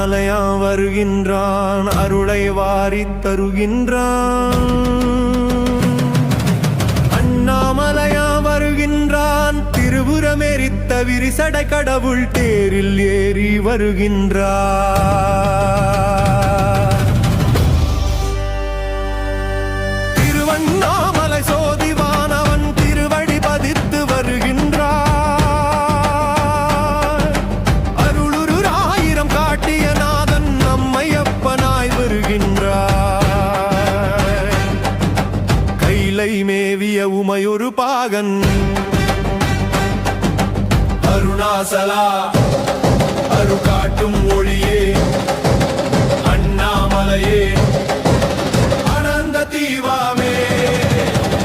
அண்ணாமலையா வருகின்றான், அருளை வாரித் தருகின்றான். அண்ணாமலையா வருகின்றான், திருபுரமெரித்த விரிசடை கடவுள் தேரில் ஏறி வருகின்றான். திருவண்ணாமலை சோதிவானவன் திருவடி பதித்து வருகின்றான். அருளுரு ஆயிரம் காட்டிய நாதன் நம்மையப்பனாய் வருகின்றான். கைலை மேவிய உமையொரு பாகன் அருணாசலா அரு காட்டும் ஒளியே அண்ணாமலையே ஆனந்த தீவாமே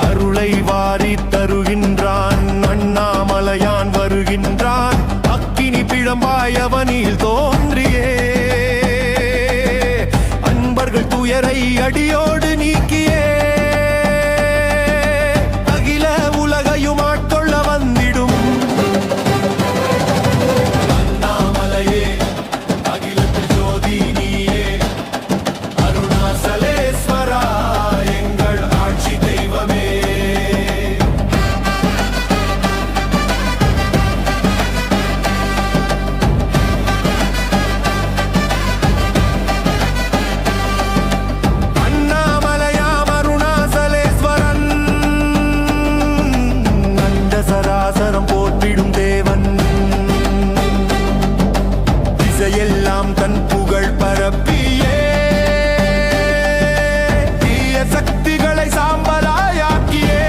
அருளை வாரி தருகின்றான். அண்ணாமலையான் வருகின்றான், அக்கினி பிழம்பாய் அவனில் தோன்றியே அன்பர்கள் துயரை அடியோடு நீக்கியே அகில உலகையும் ஆட்கொள்ள வந்திடும் அண்ணாமலையே அகிலத்தில் ஜோதி நீயே அருணாசலேஸ்வரா எங்கள் ஆட்சி தெய்வமே. அண்ணாமலையாம் அருணாசலேஸ்வரன் அந்த சராசரம் போற்றிடும் தேவன், திசையெல்லாம் தன் புகழ் பரப்பியே தீய சக்திகளை சாம்பலாயாக்கியே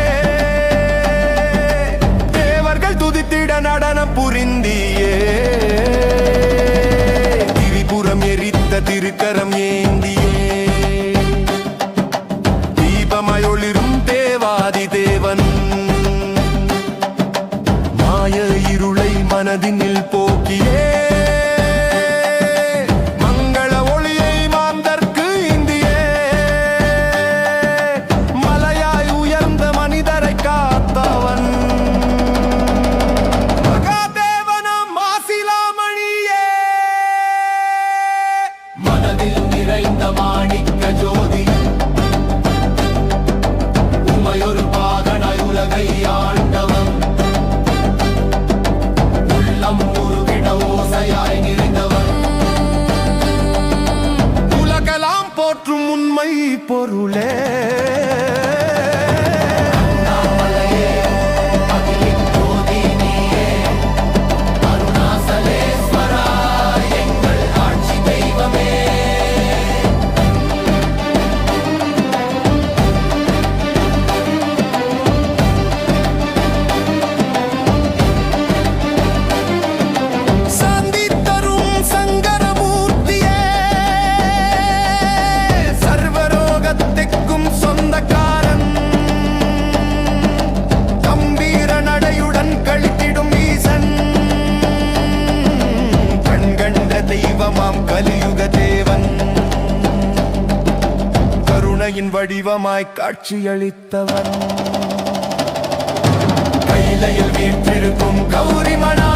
தேவர்கள் துதித்திட நடனம் புரிந்தியே திரிபுரம் எரித்த திருக்கரம் ஏந்தியே தீபமயொளிரும் தேவாதி தேவன் மாய இருளை மனதினில் போக்கியே மங்கள ஒளியை மாந்தர்க்கு இந்தியே மலையாய் உயர்ந்த மனிதரை காத்தவன் மகாதேவனம் மாசிலாமணியே மனதில் நிறைந்த மாணிக்க ஜோதி உமையொரு பாகனாய் உலகை ஆண்டவன் உள்ளம் உருகிட ஓசையாய் நிறைந்தவன் உலகெல்லாம் போற்றும் உண்மை பொருளே. அண்ணாமலையே அகிலின் ஜோதி நீயே அருணாசலேஸ்வரா எங்கள் ஆட்சி தெய்வமே. சாந்தி தரும் சங்கரமூர்த்தியே சர்வரோகத்திற்கும் சொந்தக்காரன், கம்பீர நடையுடன் கழித்திடும் ஈசன், கண்கண்ட தெய்வமாம் கலியுக தேவன், கருணையின் வடிவமாய் காட்சியளித்தவன், கைலையில் வீற்றிருக்கும் கௌரிமனா